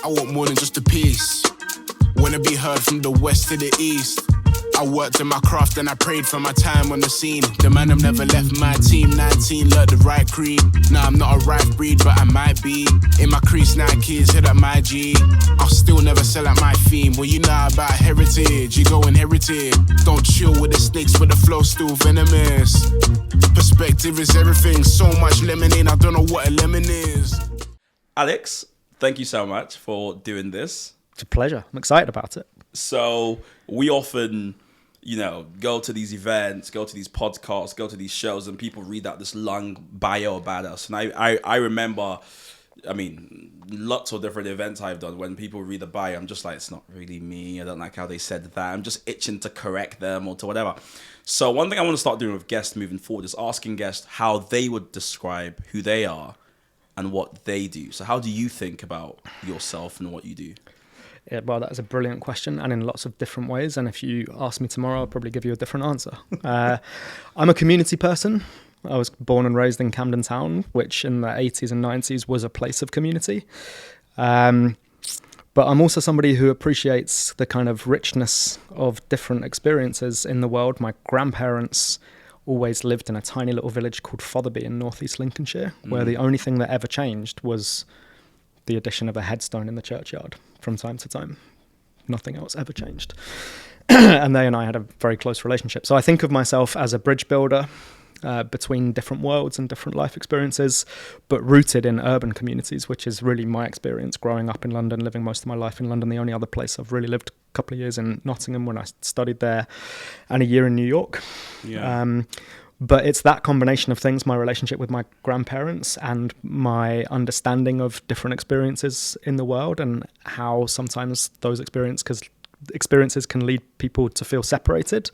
I want more than just a piece. Wanna be heard from the west to the east. I worked in my craft and I prayed for my time on the scene. The man have never left my team. 19, learned the right creed. Nah, I'm not a right breed, but I might be. In my crease, Nikes, hit up my G. I'll still never sell out my theme. Well, you know about heritage, you go inherited. Don't chill with the snakes, but the flow's still venomous. Perspective is everything. So much lemonade, I don't know what a lemon is. Alex, thank you so much for doing this. It's a pleasure. I'm excited about it. So we often, go to these events, go to these podcasts, go to these shows, and people read out this long bio about us. And I remember, lots of different events I've done. When people read the bio, I'm just like, it's not really me. I don't like how they said that. I'm just itching to correct them or to whatever. So one thing I want to start doing with guests moving forward is asking guests how they would describe who they are and what they do. So how do you think about yourself and what you do? Yeah, well, that is a brilliant question, and in lots of different ways. And if you ask me tomorrow, I'll probably give you a different answer. I'm a community person. I was born and raised in Camden Town, which in the 80s and 90s was a place of community. But I'm also somebody who appreciates the kind of richness of different experiences in the world. My grandparents always lived in a tiny little village called Fotherby in northeast Lincolnshire, where the only thing that ever changed was the addition of a headstone in the churchyard from time to time. Nothing else ever changed. And they and I had a very close relationship. So I think of myself as a bridge builder between different worlds and different life experiences, but rooted in urban communities, which is really my experience growing up in London, living most of my life in London. The only other place I've really lived a couple of years in Nottingham when I studied there, and a year in New York. Yeah. But it's that combination of things, my relationship with my grandparents and my understanding of different experiences in the world, and how sometimes those experiences can lead people to feel separated,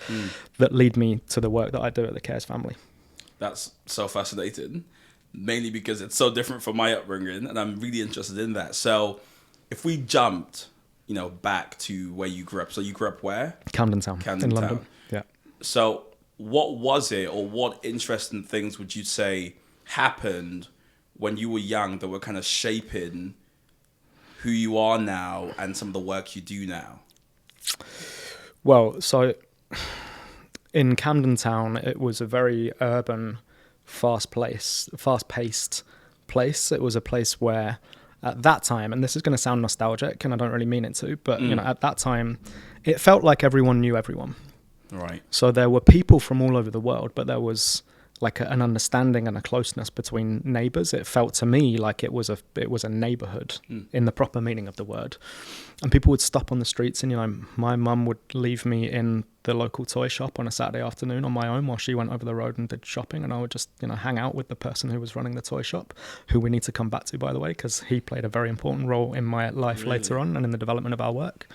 that lead me to the work that I do at the Cares Family. That's so fascinating, mainly because it's so different from my upbringing, and I'm really interested in that. So if we jumped, back to where you grew up. So you grew up where? Camden Town in London. Yeah. So what was it, or what interesting things would you say happened when you were young that were kind of shaping who you are now and some of the work you do now? Well, so in Camden Town, it was a very urban, fast-paced place. It was a place where, at that time, and this is going to sound nostalgic, and I don't really mean it to, but at that time, it felt like everyone knew everyone. Right. So there were people from all over the world, but there was like an understanding and a closeness between neighbours. It felt to me like it was a neighbourhood in the proper meaning of the word. And people would stop on the streets, and my mum would leave me in the local toy shop on a Saturday afternoon on my own while she went over the road and did shopping, and I would just hang out with the person who was running the toy shop, who we need to come back to, by the way, because he played a very important role in my life later on and in the development of our work.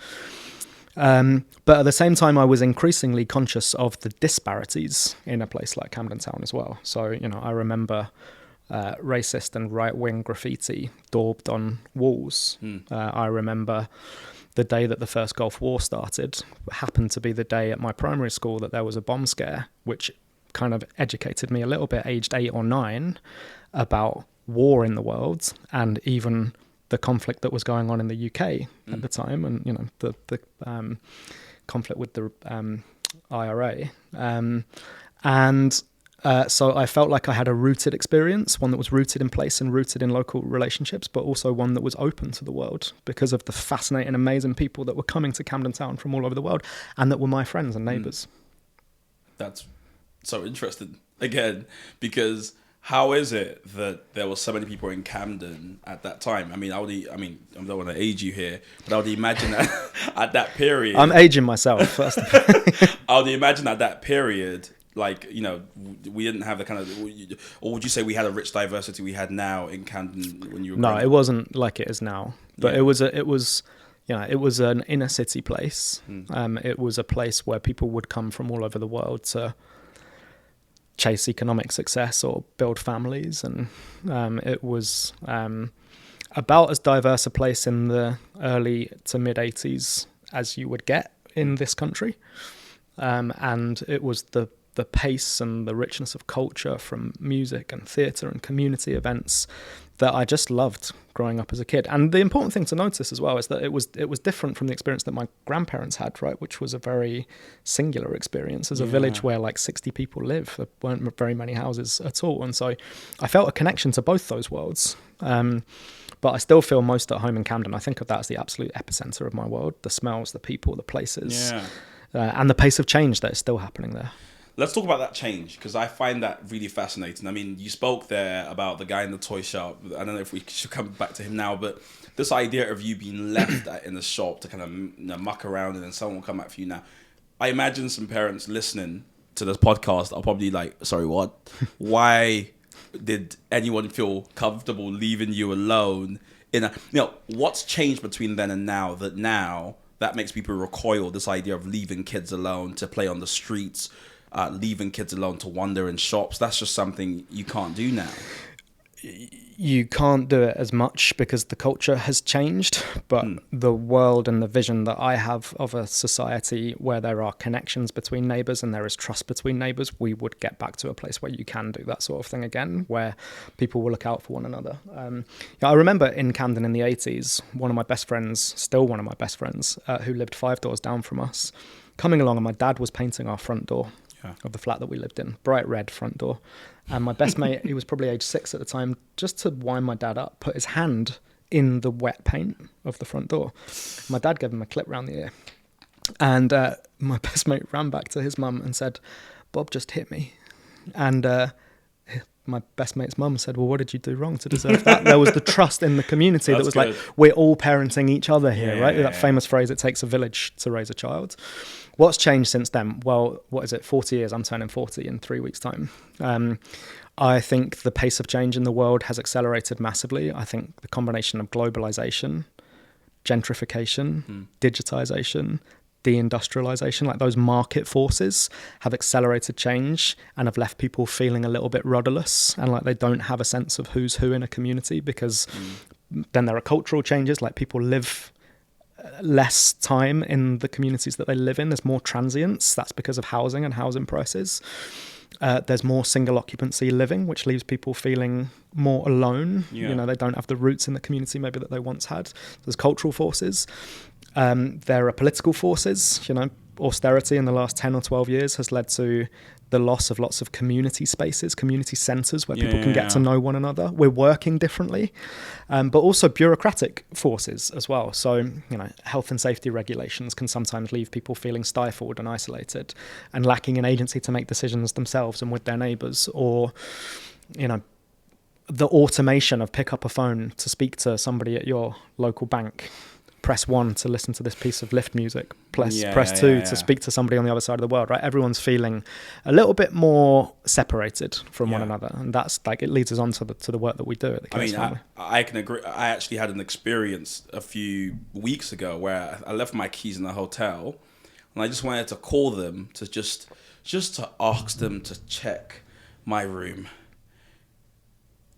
But at the same time, I was increasingly conscious of the disparities in a place like Camden Town as well. So, I remember racist and right-wing graffiti daubed on walls. I remember the day that the first Gulf War started happened to be the day at my primary school that there was a bomb scare, which kind of educated me a little bit, aged 8 or 9, about war in the world, and even the conflict that was going on in the UK at the time, and the conflict with the IRA, so I felt like I had a rooted experience, one that was rooted in place and rooted in local relationships, but also one that was open to the world because of the fascinating, amazing people that were coming to Camden Town from all over the world, and that were my friends and neighbours. That's so interesting again, because how is it that there were so many people in Camden at that time? I don't want to age you here, but I would imagine that at that period... I'm aging myself, first of all. I would imagine at that period, we didn't have the kind of... Or would you say we had a rich diversity we had now in Camden when you were growing up? No, it wasn't like it is now. But it was an inner city place. It was a place where people would come from all over the world to chase economic success or build families, and it was about as diverse a place in the early to mid 80s as you would get in this country, and it was the the pace and the richness of culture from music and theatre and community events that I just loved growing up as a kid. And the important thing to notice as well is that it was different from the experience that my grandparents had, right, which was a very singular experience as a village where like 60 people live. There weren't very many houses at all. And so I felt a connection to both those worlds. But I still feel most at home in Camden. I think of that as the absolute epicenter of my world, the smells, the people, the places, and the pace of change that is still happening there. Let's talk about that change, because I find that really fascinating. I mean, you spoke there about the guy in the toy shop. I don't know if we should come back to him now, but this idea of you being left in the shop to kind of muck around and then someone will come back for you now. I imagine some parents listening to this podcast are probably like, sorry, what? Why did anyone feel comfortable leaving you alone? What's changed between then and now that makes people recoil, this idea of leaving kids alone to play on the streets, leaving kids alone to wander in shops? That's just something you can't do now. You can't do it as much because the culture has changed, but the world and the vision that I have of a society where there are connections between neighbours and there is trust between neighbours, we would get back to a place where you can do that sort of thing again, where people will look out for one another. I remember in Camden in the 80s, one of my best friends, who lived 5 doors down from us, coming along, and my dad was painting our front door of the flat that we lived in, bright red front door. And my best mate, he was probably age 6 at the time, just to wind my dad up, put his hand in the wet paint of the front door. My dad gave him a clip round the ear. And my best mate ran back to his mum and said, "Bob just hit me." And my best mate's mum said, "Well, what did you do wrong to deserve that?" There was the trust in the community that was good. Like, we're all parenting each other here, right? That famous phrase, it takes a village to raise a child. What's changed since then? Well, 40 years? I'm turning 40 in 3 weeks' time. I think the pace of change in the world has accelerated massively. I think the combination of globalization, gentrification, digitization, deindustrialization, like those market forces have accelerated change and have left people feeling a little bit rudderless and like they don't have a sense of who's who in a community, because then there are cultural changes, like people live less time in the communities that they live in. There's more transience. That's because of housing and housing prices. There's more single occupancy living, which leaves people feeling more alone. They don't have the roots in the community maybe that they once had. There's cultural forces. There are political forces. Austerity in the last 10 or 12 years has led to the loss of lots of community spaces, community centres where people can get to know one another. We're working differently, but also bureaucratic forces as well. So, health and safety regulations can sometimes leave people feeling stifled and isolated and lacking an agency to make decisions themselves and with their neighbours. Or, the automation of pick up a phone to speak to somebody at your local bank. Press 1 to listen to this piece of lift music. Press 2 to speak to somebody on the other side of the world, right? Everyone's feeling a little bit more separated from one another. And that's like, it leads us on to the work that we do at the Case family. I can agree. I actually had an experience a few weeks ago where I left my keys in the hotel and I just wanted to call them to just to ask them to check my room.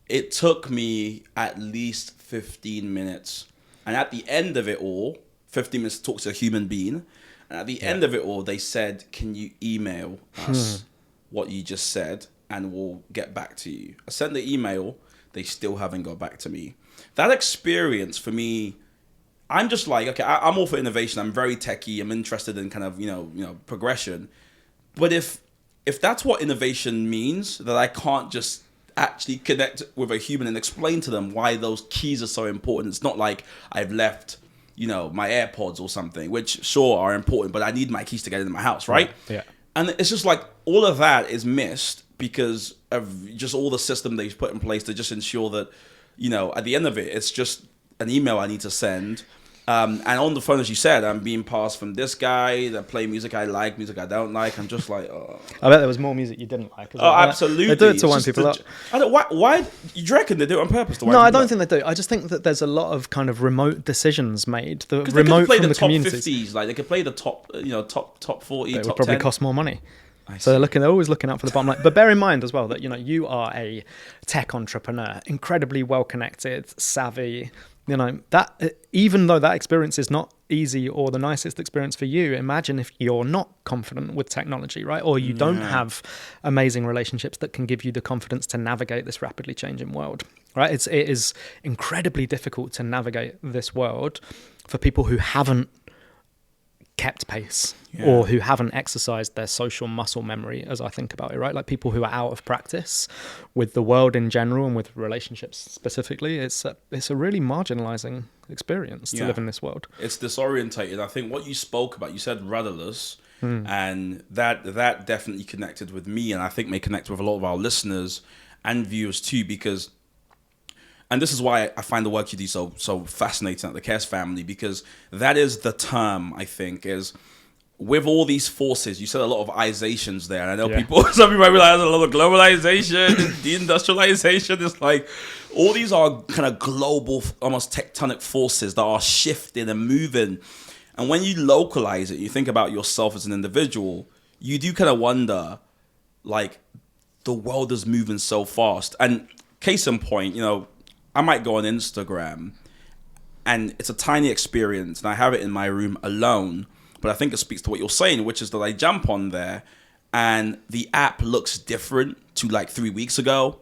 It took me at least 15 minutes. And at the end of it all, 15 minutes to talk to a human being. And at the end of it all, they said, "Can you email us what you just said and we'll get back to you?" I sent the email. They still haven't got back to me. That experience for me, I'm just like, okay, I'm all for innovation. I'm very techie. I'm interested in kind of, progression. But if that's what innovation means, that I can't just actually connect with a human and explain to them why those keys are so important. It's not like I've left, my AirPods or something, which sure are important, but I need my keys to get into my house, right? Yeah. And it's just like all of that is missed because of just all the system they've put in place to just ensure that, at the end of it, it's just an email I need to send. And on the phone, as you said, I'm being passed from this guy that play music I like, music I don't like. I'm just like, oh. I bet there was more music you didn't like. Absolutely. They do it to wind people up. Why you reckon they do it on purpose? No, I don't think they do. I just think that there's a lot of kind of remote decisions made. The remote from the community. Top 50s, like they could play the top, top 40. It top would probably 10. cost more money. So they're always looking out for the bottom line. But bear in mind as well that, you are a tech entrepreneur, incredibly well connected, savvy, that even though that experience is not easy or the nicest experience for you, imagine if you're not confident with technology, right? Or you don't have amazing relationships that can give you the confidence to navigate this rapidly changing world, right? It is incredibly difficult to navigate this world for people who haven't kept pace or who haven't exercised their social muscle memory, as I think about it, right? Like people who are out of practice with the world in general and with relationships specifically. It's a really marginalizing experience to live in this world. It's disorientated. I think what you spoke about, you said rudderless, and that definitely connected with me, and I think may connect with a lot of our listeners and viewers too, because, and this is why I find the work you do so fascinating at the Cares family, because that is the term, I think, is with all these forces. You said a lot of izations there, and I know some people might realize a lot of globalization, deindustrialization. It's like all these are kind of global, almost tectonic forces that are shifting and moving. And when you localize it, you think about yourself as an individual, you do kind of wonder, like, the world is moving so fast. And case in point, I might go on Instagram and it's a tiny experience and I have it in my room alone, but I think it speaks to what you're saying, which is that I jump on there and the app looks different to like 3 weeks ago,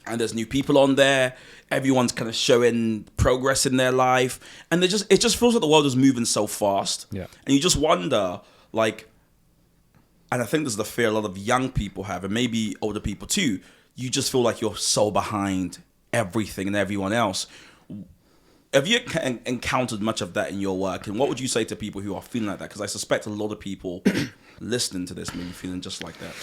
and there's new people on there. Everyone's kind of showing progress in their life, and it just feels like the world is moving so fast. Yeah. And you just wonder, like, and I think this is the fear a lot of young people have, and maybe older people too. You just feel like you're so behind everything and everyone else. Have you encountered much of that in your work? And what would you say to people who are feeling like that? Because I suspect a lot of people listening to this may be feeling just like that.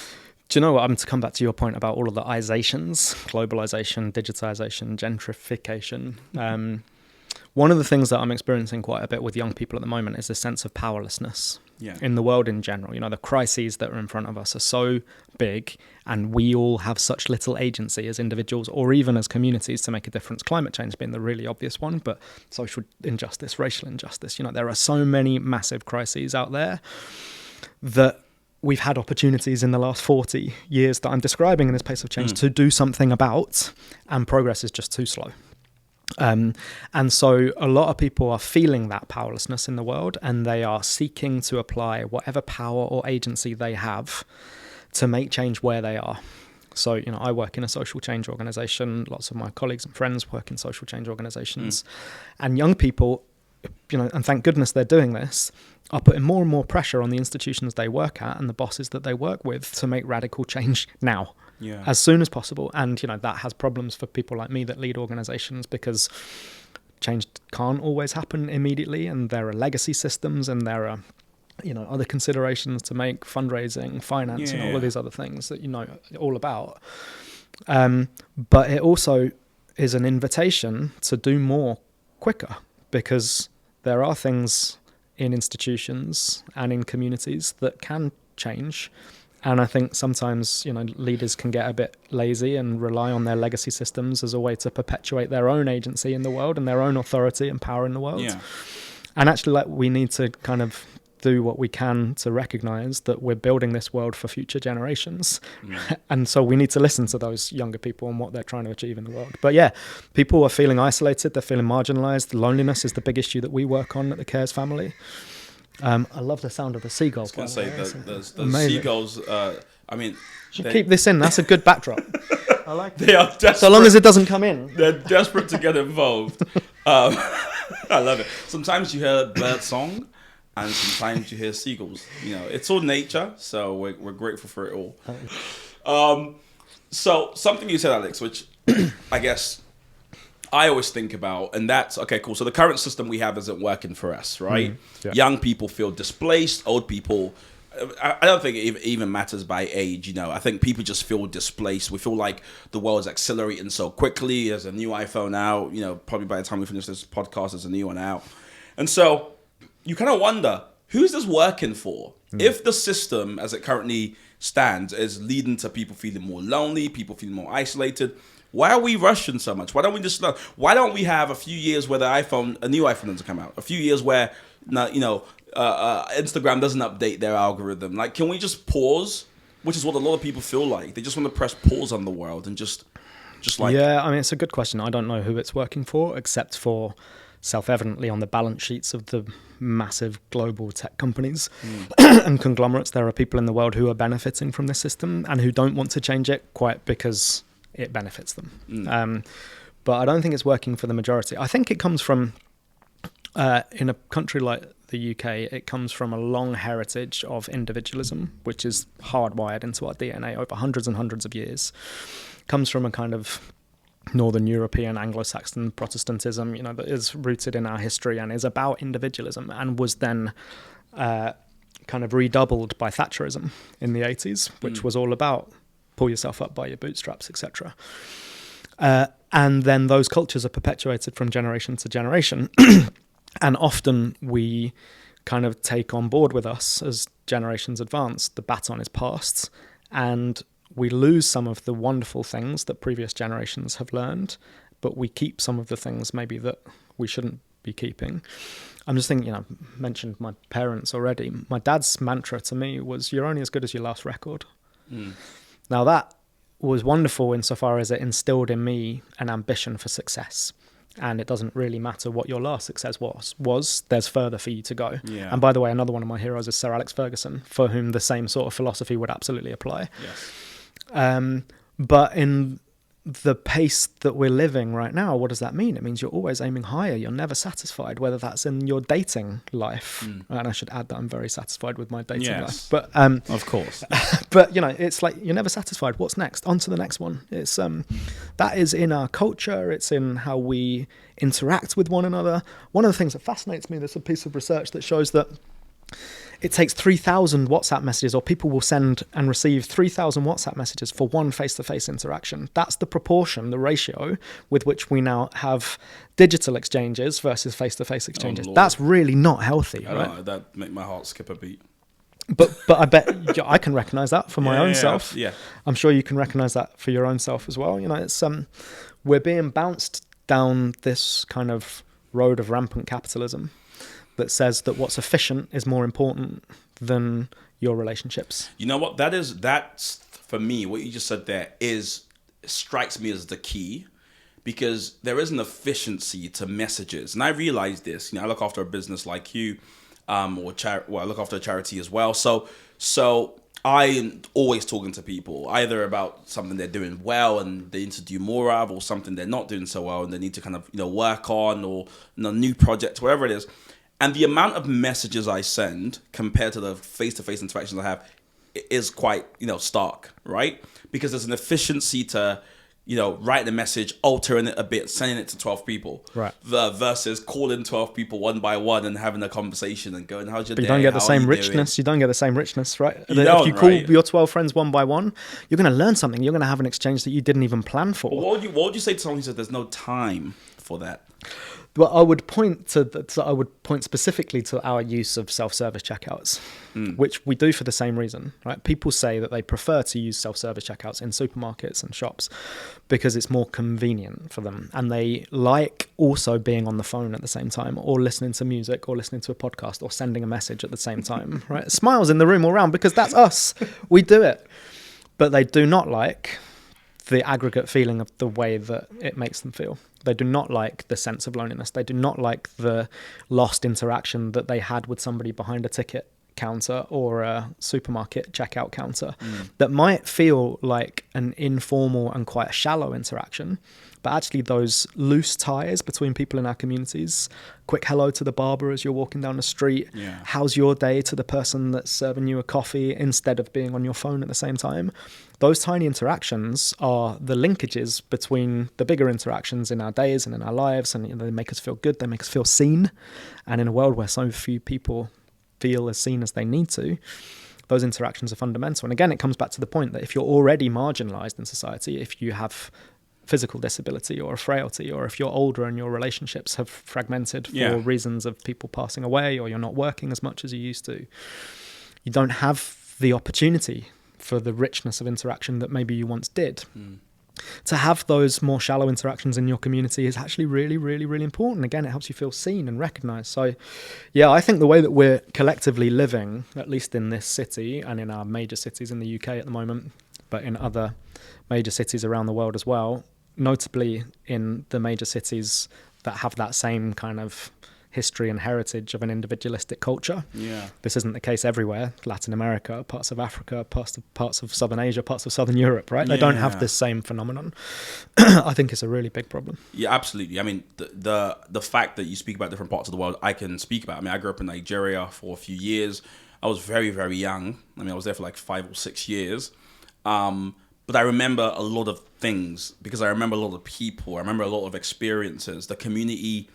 Do you know what? To come back to your point about all of the izations, globalization, digitization, gentrification. One of the things that I'm experiencing quite a bit with young people at the moment is a sense of powerlessness in the world in general. The crises that are in front of us are so big, and we all have such little agency as individuals or even as communities to make a difference. Climate change being the really obvious one, but social injustice, racial injustice. There are so many massive crises out there that we've had opportunities in the last 40 years that I'm describing in this pace of change to do something about, and progress is just too slow. And so a lot of people are feeling that powerlessness in the world, and they are seeking to apply whatever power or agency they have to make change where they are. So, I work in a social change organization. Lots of my colleagues and friends work in social change organizations. And young people, and thank goodness they're doing this, are putting more and more pressure on the institutions they work at and the bosses that they work with to make radical change now. As soon as possible. And, that has problems for people like me that lead organizations, because change can't always happen immediately, and there are legacy systems, and there are, other considerations to make, fundraising, finance, and all of these other things that all about. But it also is an invitation to do more quicker, because there are things in institutions and in communities that can change. And I think sometimes, leaders can get a bit lazy and rely on their legacy systems as a way to perpetuate their own agency in the world and their own authority and power in the world. Yeah. And actually, we need to kind of do what we can to recognize that we're building this world for future generations. And so we need to listen to those younger people and what they're trying to achieve in the world. But people are feeling isolated. They're feeling marginalized. Loneliness is the big issue that we work on at the Cares family. I love the sound of the seagulls. I was going to say, the seagulls, should keep this in. That's a good backdrop. I like They are desperate. So long as it doesn't come in. They're desperate to get involved. I love it. Sometimes you hear bird song, and sometimes you hear seagulls. It's all nature, so we're grateful for it all. So something you said, Alex, which I guess I always think about, and that's, okay, cool. So the current system we have isn't working for us, right? Young people feel displaced. Old people, I don't think it even matters by age, I think people just feel displaced. We feel like the world is accelerating so quickly. There's a new iPhone out, probably by the time we finish this podcast, there's a new one out. And so you kind of wonder, who's this working for? If the system as it currently stands is leading to people feeling more lonely, people feeling more isolated, why are we rushing so much? Why don't we just why don't we have a few years where a new iPhone doesn't come out? A few years where Instagram doesn't update their algorithm? Like, can we just pause Which is what a lot of people feel like. They just want to press pause on the world and just like... Yeah, I mean, it's a good question. I don't know who it's working for, except for self-evidently on the balance sheets of the massive global tech companies and conglomerates. There are people in the world who are benefiting from this system and who don't want to change it quite because it benefits them. But I don't think it's working for the majority. I think it comes from, in a country like the UK, it comes from a long heritage of individualism, which is hardwired into our DNA over hundreds and hundreds of years. Comes from a kind of Northern European Anglo-Saxon Protestantism, that is rooted in our history and is about individualism, and was then kind of redoubled by Thatcherism in the 80s, which was all about pull yourself up by your bootstraps, etc. And then those cultures are perpetuated from generation to generation. And often we kind of take on board with us as generations advance. The baton is passed, and we lose some of the wonderful things that previous generations have learned, but we keep some of the things maybe that we shouldn't be keeping. I'm just thinking, I mentioned my parents already. My dad's mantra to me was, you're only as good as your last record. Now that was wonderful insofar as it instilled in me an ambition for success. And it doesn't really matter what your last success was, there's further for you to go. Yeah. And by the way, another one of my heroes is Sir Alex Ferguson, for whom the same sort of philosophy would absolutely apply. Yes. But in the pace that we're living right now, what does that mean? It means you're always aiming higher. You're never satisfied, whether that's in your dating life. And I should add that I'm very satisfied with my dating life. But of course. But it's like you're never satisfied. What's next? On to the next one. It's that is in our culture. It's in how we interact with one another. One of the things that fascinates me, there's a piece of research that shows that it takes 3,000 WhatsApp messages, or people will send and receive 3,000 WhatsApp messages for one face-to-face interaction. That's the proportion, the ratio with which we now have digital exchanges versus face-to-face exchanges. That's really not healthy, right? Know, that make my heart skip a beat. But I bet I can recognize that for my own self. Yeah. I'm sure you can recognize that for your own self as well. It's we're being bounced down this kind of road of rampant capitalism that says that what's efficient is more important than your relationships. You know what? That's for me, what you just said there strikes me as the key, because there is an efficiency to messages. And I realize this, I look after a business like you, I look after a charity as well. So I'm always talking to people either about something they're doing well and they need to do more of, or something they're not doing so well and they need to kind of, work on, or new project, whatever it is. And the amount of messages I send compared to the face-to-face interactions I have is quite, stark, right? Because there's an efficiency to, writing a message, altering it a bit, sending it to 12 people. Right. Versus calling 12 people one by one and having a conversation and going, how's your day? But you don't get the same richness. You don't get the same richness, right? If you call your 12 friends one by one, you're going to learn something. You're going to have an exchange that you didn't even plan for. But what would you say to someone who said there's no time for that? Well, I would point specifically to our use of self-service checkouts, which we do for the same reason, right? People say that they prefer to use self-service checkouts in supermarkets and shops because it's more convenient for them. And they like also being on the phone at the same time, or listening to music, or listening to a podcast, or sending a message at the same time, right? Smiles in the room all round, because that's us. We do it. But they do not like the aggregate feeling of the way that it makes them feel. They do not like the sense of loneliness. They do not like the lost interaction that they had with somebody behind a ticket counter or a supermarket checkout counter that might feel like an informal and quite a shallow interaction. But actually those loose ties between people in our communities, quick hello to the barber as you're walking down the street, how's your day to the person that's serving you a coffee instead of being on your phone at the same time. Those tiny interactions are the linkages between the bigger interactions in our days and in our lives, and they make us feel good, they make us feel seen. And in a world where so few people feel as seen as they need to, those interactions are fundamental. And again, it comes back to the point that if you're already marginalized in society, if you have physical disability or a frailty, or if you're older and your relationships have fragmented for reasons of people passing away, or you're not working as much as you used to, you don't have the opportunity for the richness of interaction that maybe you once did. to have those more shallow interactions in your community is actually really, really, really important. Again, it helps you feel seen and recognized. So, yeah, I think the way that we're collectively living, at least in this city and in our major cities in the UK at the moment, but in other major cities around the world as well, notably in the major cities that have that same kind of history and heritage of an individualistic culture. Yeah. This isn't the case everywhere. Latin America, parts of Africa, parts of Southern Asia, parts of Southern Europe, right? They don't have this same phenomenon. I think it's a really big problem. Yeah, absolutely. I mean, the fact that you speak about different parts of the world, I can speak about. I mean, I grew up in Nigeria for a few years. I was very, very young. I mean, I was there for like 5 or 6 years. But I remember a lot of things because I remember a lot of people. I remember a lot of experiences. The community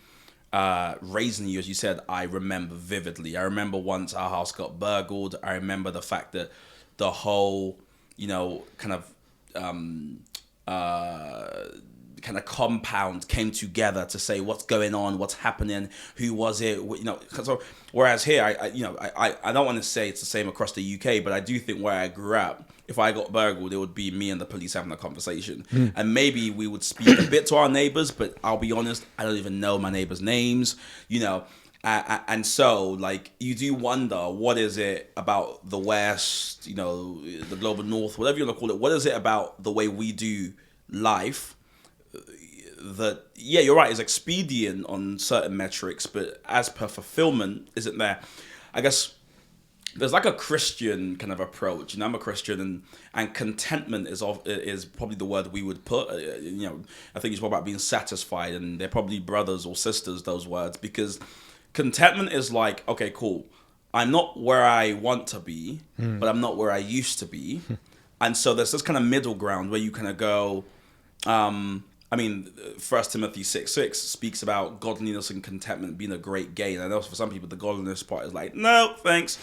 raising you, as you said, I remember vividly. I remember once our house got burgled. I remember the fact that the whole, kind of compound came together to say what's going on, what's happening, who was it, So whereas here, I don't want to say it's the same across the UK, but I do think where I grew up, if I got burgled, it would be me and the police having a conversation. And maybe we would speak a bit to our neighbors, but I'll be honest, I don't even know my neighbors' names, and so, like, you do wonder, what is it about the West, the global North, whatever you want to call it, what is it about the way we do life that, yeah, you're right, is expedient on certain metrics, but as per fulfillment, isn't there? I guess there's like a Christian kind of approach. I'm a Christian, and contentment is probably the word we would put. I think you talk about being satisfied, and they're probably brothers or sisters, those words, because contentment is like, okay, cool, I'm not where I want to be, but I'm not where I used to be. And so there's this kind of middle ground where you kind of go, 1 Timothy 6:6 speaks about godliness and contentment being a great gain. I know for some people the godliness part is like, no, thanks.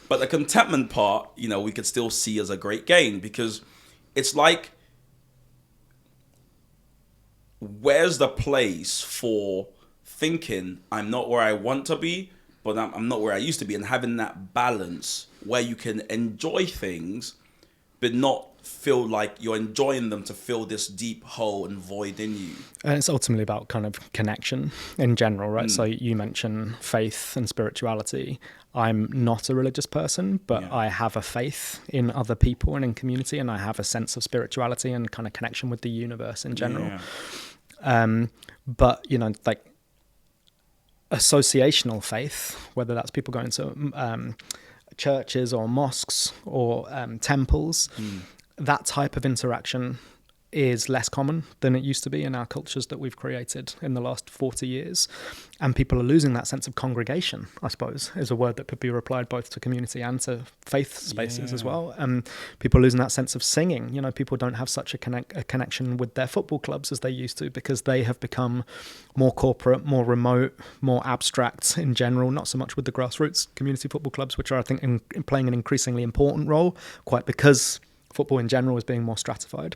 But the contentment part, we could still see as a great gain, because it's like, where's the place for thinking I'm not where I want to be, but I'm not where I used to be, and having that balance where you can enjoy things, but not feel like you're enjoying them to fill this deep hole and void in you. And it's ultimately about kind of connection in general, right? So you mentioned faith and spirituality. I'm not a religious person, but I have a faith in other people and in community, and I have a sense of spirituality and kind of connection with the universe in general. But, like associational faith, whether that's people going to churches or mosques or temples, that type of interaction is less common than it used to be in our cultures that we've created in the last 40 years. And people are losing that sense of congregation, I suppose, is a word that could be applied both to community and to faith spaces as well. People are losing that sense of singing. People don't have such a connection with their football clubs as they used to, because they have become more corporate, more remote, more abstract in general, not so much with the grassroots community football clubs, which are, I think, playing an increasingly important role, quite because football in general is being more stratified.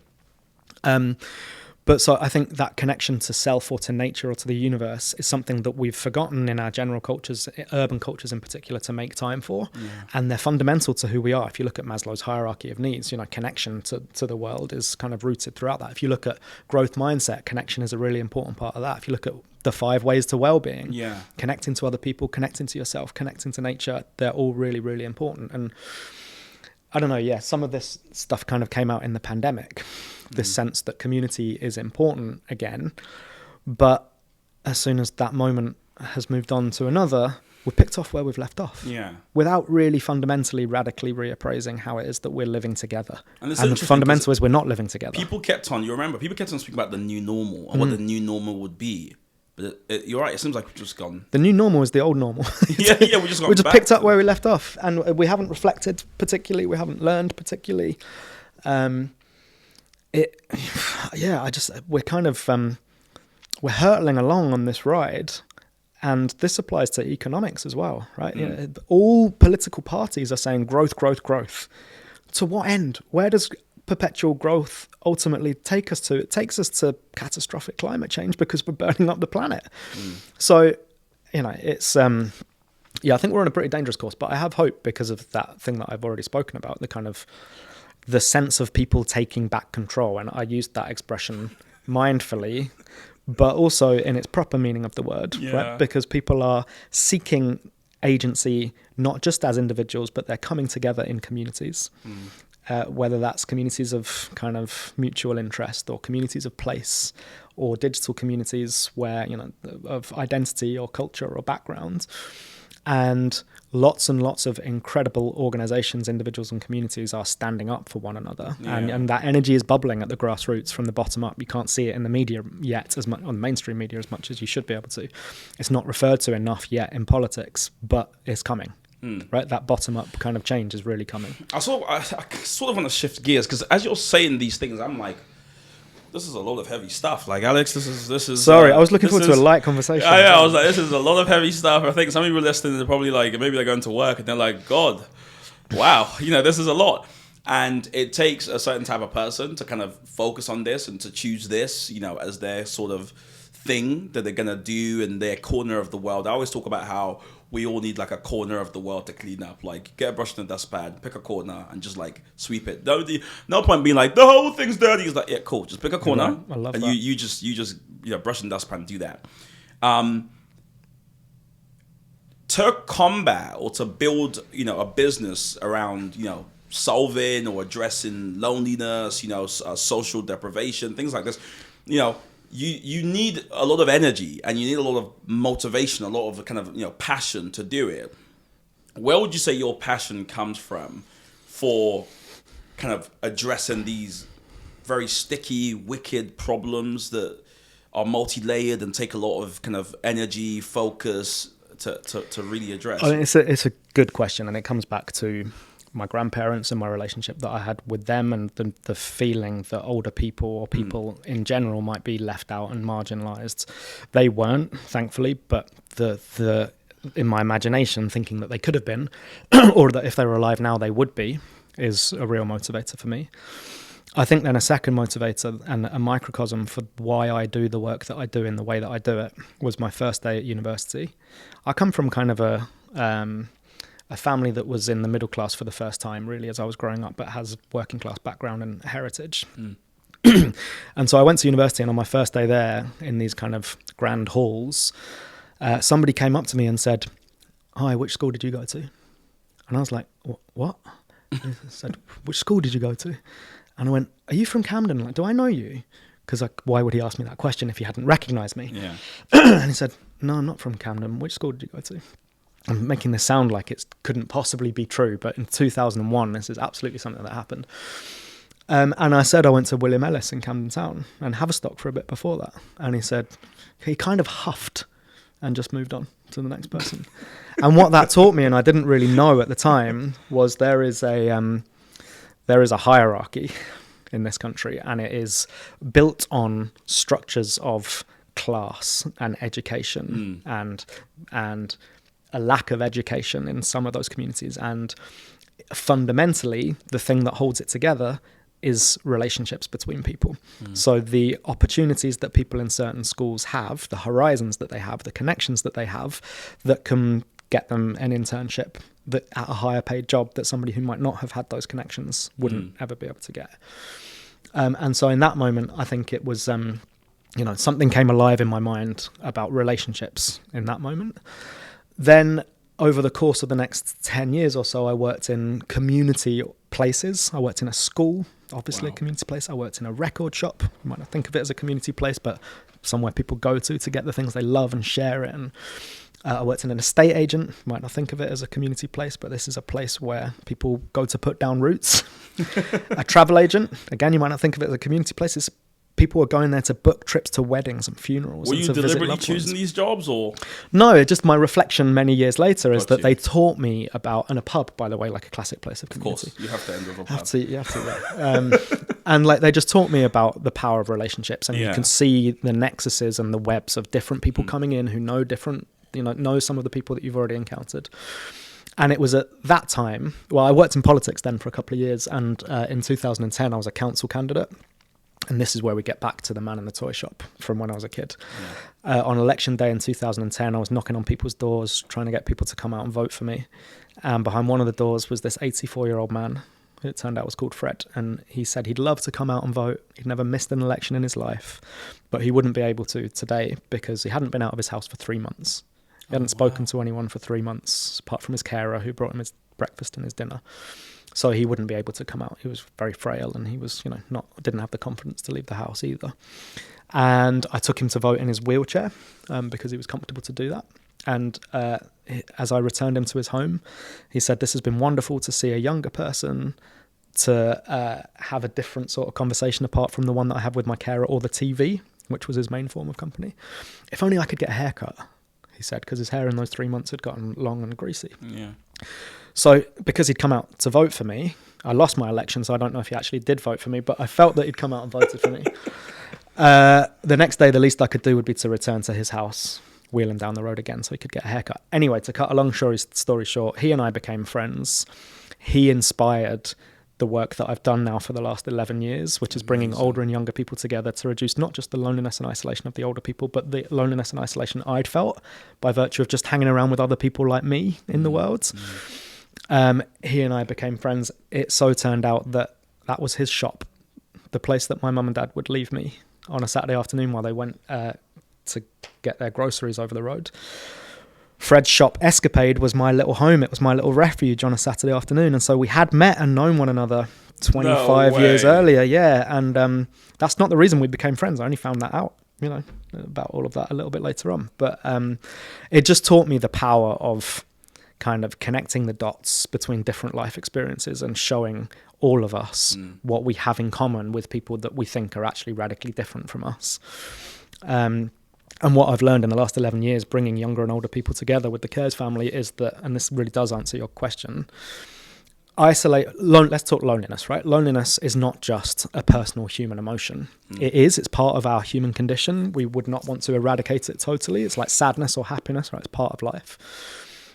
But so I think that connection to self or to nature or to the universe is something that we've forgotten in our general cultures, urban cultures in particular, to make time for. And they're fundamental to who we are. If you look at Maslow's hierarchy of needs, connection to the world is kind of rooted throughout that. If you look at growth mindset, connection is a really important part of that. If you look at the 5 ways to well-being, connecting to other people, connecting to yourself, connecting to nature, they're all really, really important. And I don't know, some of this stuff kind of came out in the pandemic, this sense that community is important again. But as soon as that moment has moved on to another, we've picked off where we've left off. Without really fundamentally, radically reappraising how it is that we're living together. And the fundamental is we're not living together. People kept on speaking about the new normal and what the new normal would be. But you're right, it seems like we've just gone... The new normal is the old normal. we just picked up where we left off, and we haven't reflected particularly, we haven't learned particularly. We're kind of... we're hurtling along on this ride, and this applies to economics as well, right? All political parties are saying growth, growth, growth. To what end? Where does perpetual growth ultimately take us to? It takes us to catastrophic climate change because we're burning up the planet. So, it's I think we're on a pretty dangerous course, but I have hope because of that thing that I've already spoken about, the kind of the sense of people taking back control, and I used that expression mindfully, but also in its proper meaning of the word, right? Because people are seeking agency, not just as individuals, but they're coming together in communities, whether that's communities of kind of mutual interest or communities of place or digital communities where, you know, of identity or culture or background. And lots of incredible organizations, individuals and communities are standing up for one another. And that energy is bubbling at the grassroots from the bottom up. You can't see it in the media yet, as much on the mainstream media, as much as you should be able to. It's not referred to enough yet in politics, but it's coming. Right, that bottom up kind of change is really coming. I sort of want to shift gears, because as you're saying these things, I'm like, this is a lot of heavy stuff. Like, Alex, this is. Sorry, I was looking forward to a light conversation. Yeah, I was like, this is a lot of heavy stuff. I think some people listening are probably like, maybe they're going to work and they're like, God, wow, you know, this is a lot. And it takes a certain type of person to kind of focus on this and to choose this, you know, as their sort of thing that they're gonna do in their corner of the world. I always talk about how we all need like a corner of the world to clean up. Like, get a brush and a dustpan, pick a corner, and just like sweep it. No point being like the whole thing's dirty. It's like, yeah, cool. Just pick a corner, I love and that. you just you know, brush and dustpan, do that. To combat or to build, you know, a business around, you know, solving or addressing loneliness, you know, social deprivation, things like this, you know. You need a lot of energy, and you need a lot of motivation, a lot of kind of, you know, passion to do it. Where would you say your passion comes from for kind of addressing these very sticky, wicked problems that are multi-layered and take a lot of kind of energy, focus to really address? I mean, it's a good question, and it comes back to my grandparents and my relationship that I had with them, and the feeling that older people or people in general might be left out and marginalized. They weren't, thankfully, but the in my imagination, thinking that they could have been, or that if they were alive now they would be, is a real motivator for me. I think then a second motivator and a microcosm for why I do the work that I do in the way that I do it was my first day at university. I come from kind of a family that was in the middle class for the first time, really, as I was growing up, but has working class background and heritage. And so I went to university, and on my first day there, in these kind of grand halls, somebody came up to me and said, "Hi, which school did you go to?" And I was like, "What?" He said, "Which school did you go to?" And I went, "Are you from Camden? Like, do I know you?" Because like, why would he ask me that question if he hadn't recognised me? Yeah. And he said, "No, I'm not from Camden. Which school did you go to?" I'm making this sound like it couldn't possibly be true, but in 2001, this is absolutely something that happened. And I said I went to William Ellis in Camden Town and Haverstock for a bit before that. And he said, he kind of huffed and just moved on to the next person. And what that taught me, and I didn't really know at the time, was there is a hierarchy in this country, and it is built on structures of class and education and a lack of education in some of those communities. And fundamentally, the thing that holds it together is relationships between people. So the opportunities that people in certain schools have, the horizons that they have, the connections that they have, that can get them an internship that at a higher paid job that somebody who might not have had those connections wouldn't ever be able to get. And so in that moment, I think it was, something came alive in my mind about relationships in that moment. Then over the course of the next 10 years or so, I worked in community places. I worked in a school, obviously. Wow. A community place. I worked in a record shop. You might not think of it as a community place, but somewhere people go to get the things they love and share it. And I worked in an estate agent. You might not think of it as a community place, but this is a place where people go to put down roots. A travel agent. Again, you might not think of it as a community place. It's people are going there to book trips to weddings and funerals. Were you deliberately choosing these jobs, or? No, just my reflection many years later is that they taught me about, and a pub, by the way, like a classic place of community. Of course, you have to end with a pub. You have to. And like they just taught me about the power of relationships, and you can see the nexuses and the webs of different people coming in who know different, know some of the people that you've already encountered. And it was at that time, well, I worked in politics then for a couple of years, and in 2010 I was a council candidate. And this is where we get back to the man in the toy shop from when I was a kid. Yeah. On election day in 2010, I was knocking on people's doors, trying to get people to come out and vote for me. And behind one of the doors was this 84-year-old man it turned out was called Fred. And he said he'd love to come out and vote. He'd never missed an election in his life, but he wouldn't be able to today because he hadn't been out of his house for 3 months. He hadn't spoken to anyone for 3 months, apart from his carer who brought him his breakfast and his dinner. So he wouldn't be able to come out. He was very frail, and he was, didn't have the confidence to leave the house either. And I took him to vote in his wheelchair because he was comfortable to do that. And as I returned him to his home, he said, "This has been wonderful to see a younger person, to have a different sort of conversation apart from the one that I have with my carer or the TV," which was his main form of company. "If only I could get a haircut," he said, because his hair in those 3 months had gotten long and greasy. Yeah. So because he'd come out to vote for me, I lost my election, so I don't know if he actually did vote for me, but I felt that he'd come out and voted for me. The next day, the least I could do would be to return to his house, wheel him down the road again so he could get a haircut. Anyway, to cut a long story short, he and I became friends. He inspired the work that I've done now for the last 11 years, which is bringing older and younger people together to reduce not just the loneliness and isolation of the older people, but the loneliness and isolation I'd felt by virtue of just hanging around with other people like me in the world. He and I became friends. It so turned out that was his shop, the place that my mum and dad would leave me on a Saturday afternoon while they went to get their groceries over the road. Fred's shop Escapade was my little home. It was my little refuge on a Saturday afternoon. And so we had met and known one another 25 years earlier. Yeah. And that's not the reason we became friends. I only found that out, about all of that a little bit later on. But it just taught me the power of kind of connecting the dots between different life experiences and showing all of us what we have in common with people that we think are actually radically different from us. And what I've learned in the last 11 years, bringing younger and older people together with the Cares family, is that, and this really does answer your question, let's talk loneliness, right? Loneliness is not just a personal human emotion. It's part of our human condition. We would not want to eradicate it totally. It's like sadness or happiness, right? It's part of life.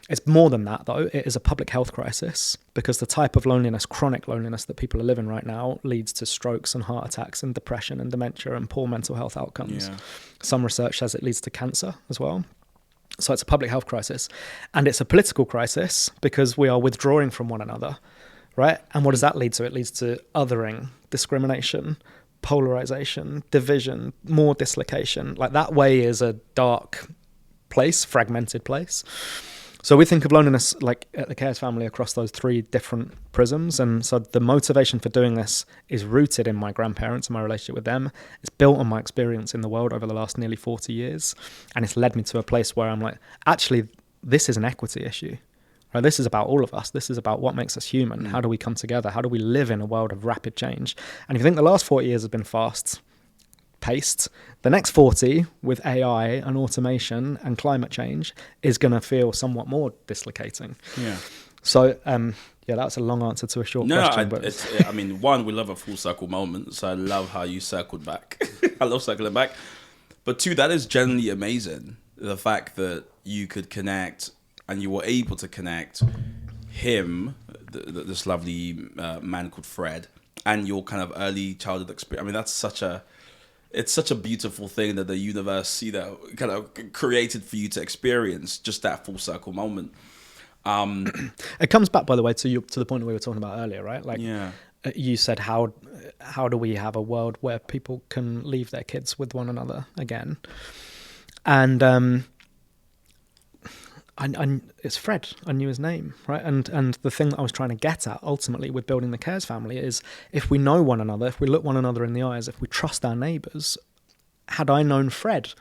It's more than that, though. It is a public health crisis because the type of loneliness, chronic loneliness that people are living right now leads to strokes and heart attacks and depression and dementia and poor mental health outcomes. Yeah. Some research says it leads to cancer as well. So it's a public health crisis. And it's a political crisis because we are withdrawing from one another, right? And what does that lead to? It leads to othering, discrimination, polarization, division, more dislocation. Like, that way is a dark place, fragmented place. So we think of loneliness like at the Cares family across those 3 different prisms. And so the motivation for doing this is rooted in my grandparents and my relationship with them. It's built on my experience in the world over the last nearly 40 years. And it's led me to a place where I'm like, actually, this is an equity issue. Right? This is about all of us. This is about what makes us human. How do we come together? How do we live in a world of rapid change? And if you think the last 40 years have been fast-paced, the next 40 with AI and automation and climate change is going to feel somewhat more dislocating. Yeah. So, that's a long answer to a short question. One, we love a full circle moment. So I love how you circled back. I love circling back. But 2, that is generally amazing. The fact that you could connect and you were able to connect him, this lovely man called Fred, and your kind of early childhood experience. It's such a beautiful thing that the universe, kind of created for you to experience just that full circle moment. It comes back, by the way, to the point we were talking about earlier, right? Like, you said, how do we have a world where people can leave their kids with one another again? And it's Fred. I knew his name, right? And the thing that I was trying to get at ultimately with building the Cares family is, if we know one another, if we look one another in the eyes, if we trust our neighbours, had I known Fred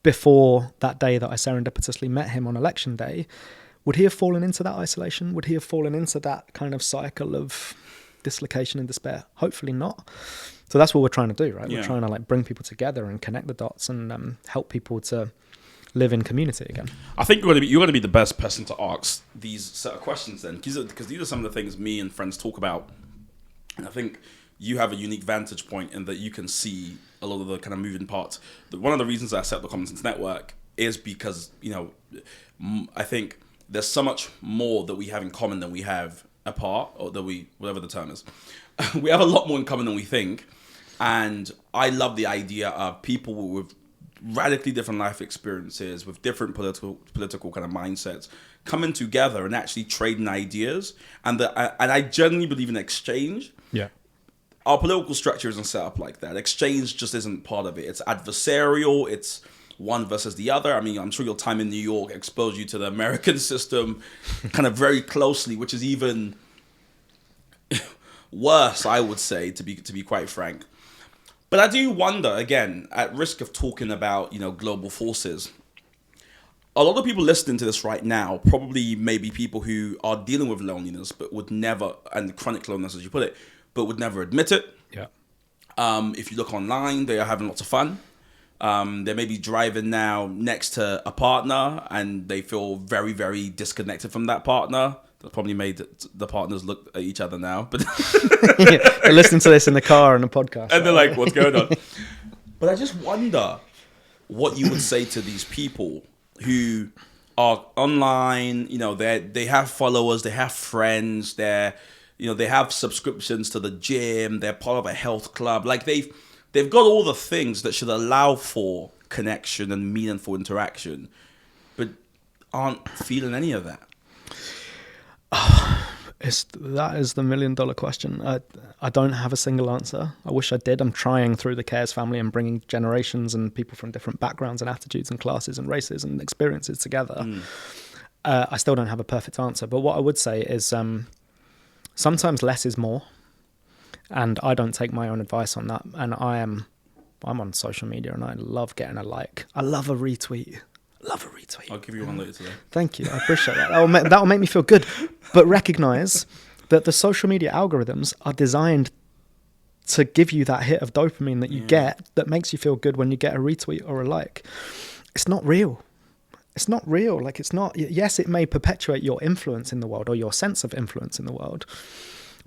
before that day that I serendipitously met him on election day, would he have fallen into that isolation? Would he have fallen into that kind of cycle of dislocation and despair? Hopefully not. So that's what we're trying to do, right? Yeah. We're trying to bring people together and connect the dots and help people to live in community again. I think you're going to be the best person to ask these set of questions then, because these are some of the things me and friends talk about. And I think you have a unique vantage point in that you can see a lot of the kind of moving parts. One of the reasons I set up the Common Sense Network is because, I think there's so much more that we have in common than we have apart, or that whatever the term is. We have a lot more in common than we think. And I love the idea of people with radically different life experiences with different political kind of mindsets coming together and actually trading ideas. And I genuinely believe in exchange. Yeah. Our political structure isn't set up like that. Exchange just isn't part of it. It's adversarial. It's one versus the other. I mean, I'm sure your time in New York exposed you to the American system kind of very closely, which is even worse, I would say, to be quite frank. But I do wonder, again, at risk of talking about, global forces, a lot of people listening to this right now probably may be people who are dealing with loneliness, but would never, and chronic loneliness, as you put it, but would never admit it. Yeah. If you look online, they are having lots of fun. They may be driving now next to a partner and they feel very, very disconnected from that partner. That probably made the partners look at each other now. But they're listening to this in the car and a podcast. And they're like, what's going on? But I just wonder what you would say to these people who are online, they have followers, they have friends, they have subscriptions to the gym, they're part of a health club. Like they've got all the things that should allow for connection and meaningful interaction, but aren't feeling any of that. That is the $1 million question. I don't have a single answer. I wish I did. I'm trying through the Cares family and bringing generations and people from different backgrounds and attitudes and classes and races and experiences together. I still don't have a perfect answer. But what I would say is sometimes less is more. And I don't take my own advice on that. And I'm on social media and I love getting a like. I love a retweet. I'll give you one later today. Thank you. I appreciate that. That will make me feel good. But recognize that the social media algorithms are designed to give you that hit of dopamine that you get that makes you feel good when you get a retweet or a like. It's not real. Like it's not. Yes, it may perpetuate your influence in the world or your sense of influence in the world.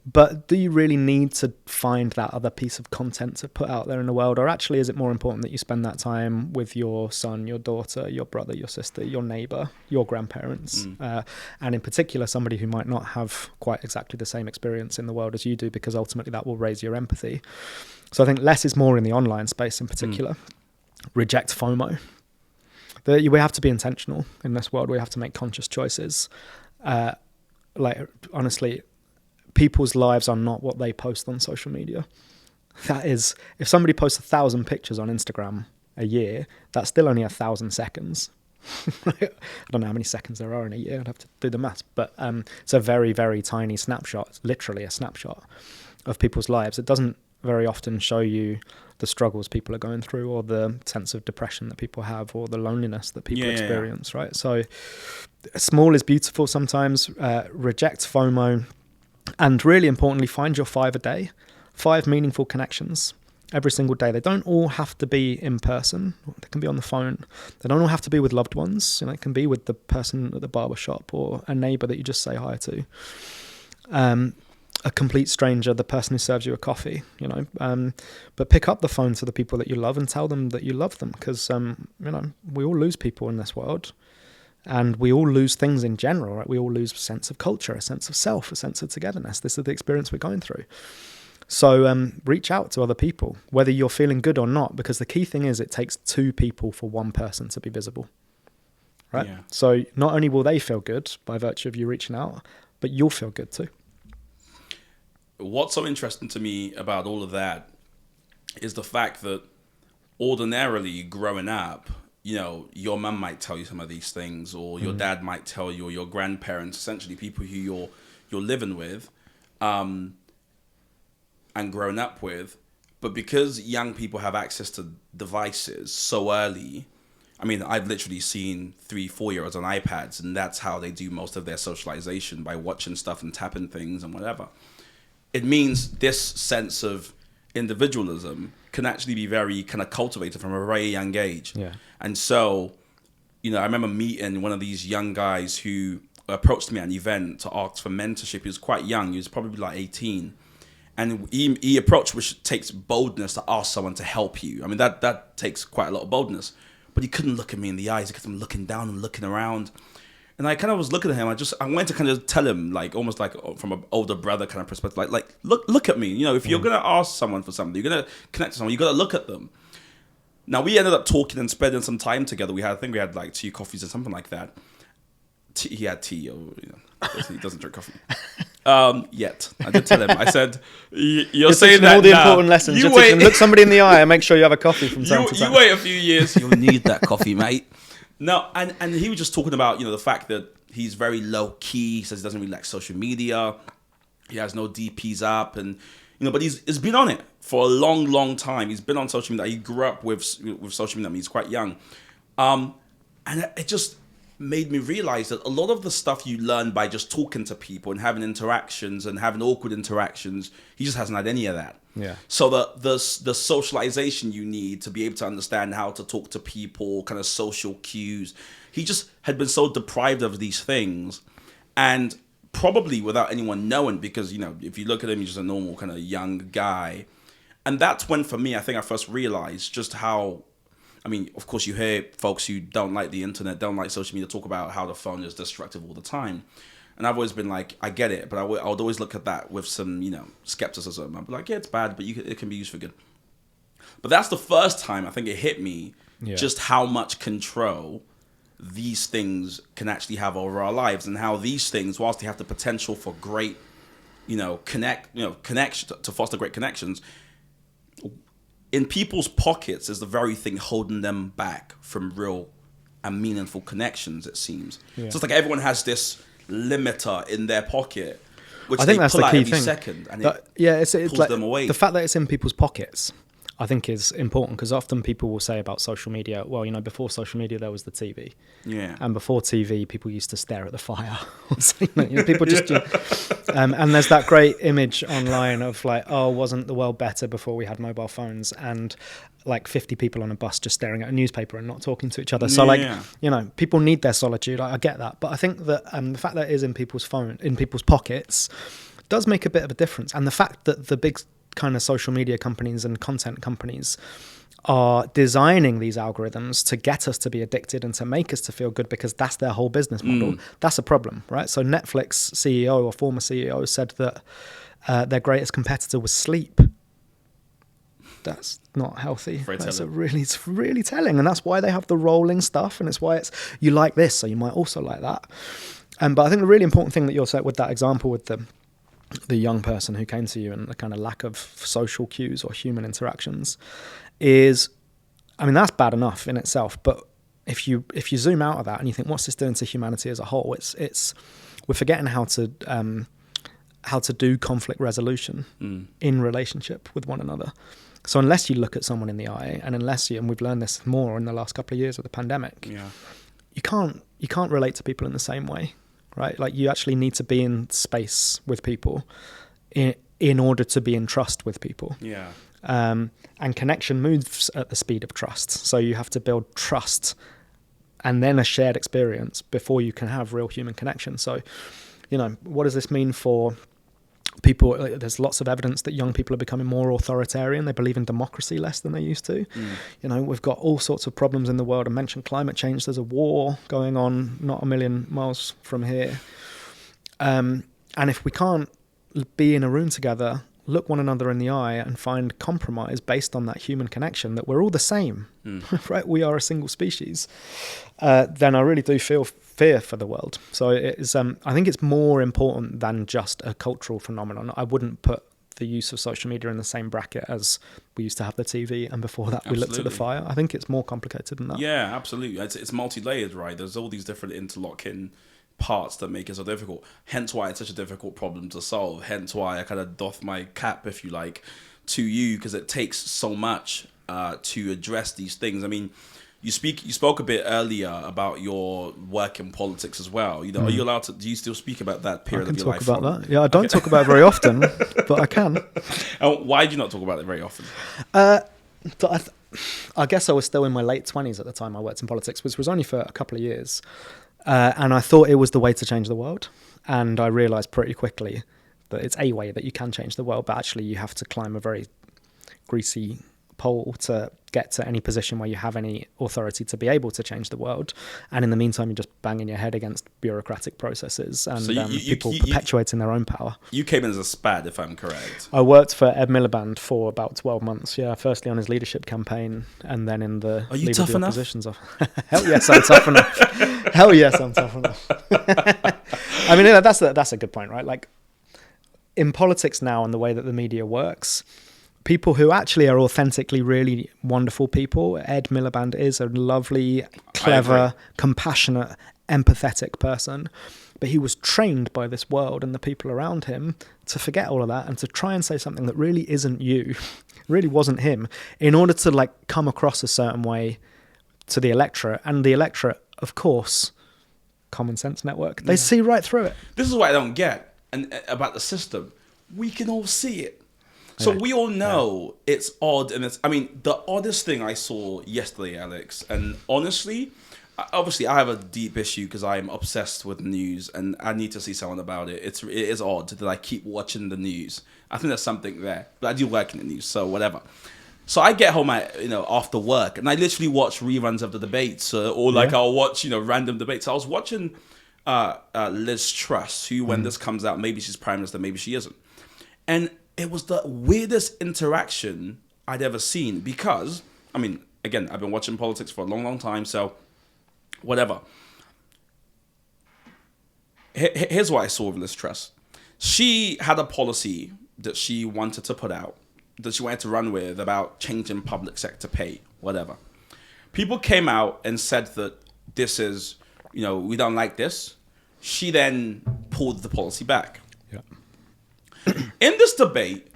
But do you really need to find that other piece of content to put out there in the world? Or actually, is it more important that you spend that time with your son, your daughter, your brother, your sister, your neighbour, your grandparents? And in particular, somebody who might not have quite exactly the same experience in the world as you do, because ultimately that will raise your empathy. So I think less is more in the online space in particular. Reject FOMO. We have to be intentional in this world. We have to make conscious choices. Honestly, people's lives are not what they post on social media. That is, if somebody posts 1,000 pictures on Instagram a year, that's still only 1,000 seconds. I don't know how many seconds there are in a year. I'd have to do the maths. But it's a very, very tiny snapshot. It's literally a snapshot of people's lives. It doesn't very often show you the struggles people are going through or the sense of depression that people have or the loneliness that people experience, right? So small is beautiful sometimes. Reject FOMO. And really importantly, find your 5 a day, 5 meaningful connections every single day. They don't all have to be in person. They can be on the phone. They don't all have to be with loved ones. It can be with the person at the barber shop or a neighbour that you just say hi to. A complete stranger, the person who serves you a coffee, but pick up the phone to the people that you love and tell them that you love them, because, we all lose people in this world. And we all lose things in general, right? We all lose a sense of culture, a sense of self, a sense of togetherness. This is the experience we're going through. So reach out to other people, whether you're feeling good or not, because the key thing is it takes 2 people for 1 person to be visible, right? Yeah. So not only will they feel good by virtue of you reaching out, but you'll feel good too. What's so interesting to me about all of that is the fact that ordinarily growing up, your mum might tell you some of these things, or your dad might tell you, or your grandparents, essentially people who you're living with, and grown up with. But because young people have access to devices so early, I mean, I've literally seen 3-4-year-olds on iPads, and that's how they do most of their socialization, by watching stuff and tapping things and whatever. It means this sense of individualism can actually be very kind of cultivated from a very young age. Yeah. And so, I remember meeting one of these young guys who approached me at an event to ask for mentorship. He was quite young. He was probably like 18. And he approached, which takes boldness to ask someone to help you. I mean, that takes quite a lot of boldness. But he couldn't look at me in the eyes. He kept looking down and looking around. And I kind of was looking at him. I went to kind of tell him, like, almost like from an older brother kind of perspective, like look at me. If you're going to ask someone for something, you're going to connect to someone, you got to look at them. Now we ended up talking and spending some time together. I think we had like 2 coffees or something like that. He had tea, or he doesn't drink coffee. Yet I did tell him. I said, "You're saying that all the now. important lessons. You You're wait. teaching them, look somebody in the eye and make sure you have a coffee from time to time. You wait a few years, you'll need that coffee, mate." No, and he was just talking about the fact that he's very low key. He says he doesn't really like social media. He has no DPs up, and but he's been on it for a long time. He's been on social media. He grew up with social media. I mean, he's quite young, and it just made me realize that a lot of the stuff you learn by just talking to people and having interactions and having awkward interactions, he just hasn't had any of that. Yeah. So the socialization you need to be able to understand how to talk to people, kind of social cues, he just had been so deprived of these things, and probably without anyone knowing, because if you look at him, he's just a normal kind of young guy. And that's when, for me, I think I first realized just how, I mean, of course, you hear folks who don't like the internet, don't like social media, talk about how the phone is destructive all the time. And I've always been like, I get it, but I would always look at that with some, skepticism. I'd be like, yeah, it's bad, but it can be used for good. But that's the first time I think it hit me, just how much control these things can actually have over our lives, and how these things, whilst they have the potential for great, connection, to foster great connections, in people's pockets is the very thing holding them back from real and meaningful connections, it seems. Yeah. So it's like everyone has this limiter in their pocket, which I think that's pull the key out every thing. Second, and it pulls like them away. The fact that it's in people's pockets, I think, is important, because often people will say about social media, well, before social media there was the TV. Yeah. And before TV, people used to stare at the fire. People just, and there's that great image online of like, oh, wasn't the world better before we had mobile phones? And like 50 people on a bus just staring at a newspaper and not talking to each other. So people need their solitude. I get that. But I think that the fact that it is in people's pockets does make a bit of a difference. And the fact that the big kind of social media companies and content companies are designing these algorithms to get us to be addicted and to make us to feel good, because that's their whole business model. That's a problem, right? So Netflix CEO or former CEO said that their greatest competitor was sleep. That's not healthy. It's really telling, and that's why they have the rolling stuff, and it's why it's you like this, so you might also like that. But I think the really important thing that you're saying with that example with the young person who came to you and the kind of lack of social cues or human interactions is, I mean, that's bad enough in itself. But if you zoom out of that and you think, what's this doing to humanity as a whole? It's we're forgetting how to do conflict resolution in relationship with one another. So unless you look at someone in the eye, and and we've learned this more in the last couple of years with the pandemic, you can't relate to people in the same way. Right, like you actually need to be in space with people in order to be in trust with people. Yeah. And connection moves at the speed of trust. So you have to build trust and then a shared experience before you can have real human connection. So, what does this mean for people? There's lots of evidence that young people are becoming more authoritarian. They believe in democracy less than they used to. We've got all sorts of problems in the world. I mentioned climate change. There's a war going on not a million miles from here. And if we can't be in a room together, look one another in the eye and find compromise based on that human connection, that we're all the same, right? We are a single species. Then I really do feel fear for the world. So it is, I think it's more important than just a cultural phenomenon. I wouldn't put the use of social media in the same bracket as we used to have the TV, and before that we looked at the fire. I think it's more complicated than that. Yeah, absolutely. It's multi-layered, right? There's all these different interlocking parts that make it so difficult. Hence why it's such a difficult problem to solve. Hence why I kind of doff my cap, if you like, to you, because it takes so much to address these things. I mean, you spoke a bit earlier about your work in politics as well. Are you allowed to? Do you still speak about that period of your life? I can talk about that. Yeah, I don't talk about it very often, but I can. And why do you not talk about it very often? I guess I was still in my late 20s at the time I worked in politics, which was only for a couple of years. And I thought it was the way to change the world. And I realized pretty quickly that it's a way that you can change the world, but actually you have to climb a very greasy poll to get to any position where you have any authority to be able to change the world. And in the meantime, you're just banging your head against bureaucratic processes and people perpetuating their own power. You came in as a SPAD, if I'm correct. I worked for Ed Miliband for about 12 months. Yeah, firstly on his leadership campaign, and then in the Are you tough enough? Opposition's Hell yes, I'm tough enough. Hell yes, I'm tough enough. I mean, that's a good point, right? Like in politics now and the way that the media works, people who actually are authentically really wonderful people. Ed Miliband is a lovely, clever, compassionate, empathetic person. But he was trained by this world and the people around him to forget all of that and to try and say something that really isn't you, really wasn't him, in order to like come across a certain way to the electorate. And the electorate, of course, Common Sense Network, they see right through it. This is what I don't get and about the system. We can all see it. So we all know it's odd, and the oddest thing I saw yesterday, Alex, and honestly, obviously I have a deep issue because I am obsessed with news, and I need to see someone about it. It is odd that I keep watching the news. I think there's something there, but I do work in the news, so whatever. So I get home after work, and I literally watch reruns of the debates, I'll watch random debates. I was watching Liz Truss, who when this comes out, maybe she's Prime Minister, maybe she isn't, and it was the weirdest interaction I'd ever seen because, again, I've been watching politics for a long, long time, so whatever. Here's what I saw with Liz Truss. She had a policy that she wanted to put out, that she wanted to run with about changing public sector pay, whatever. People came out and said that this is, we don't like this. She then pulled the policy back. Yeah. In this debate,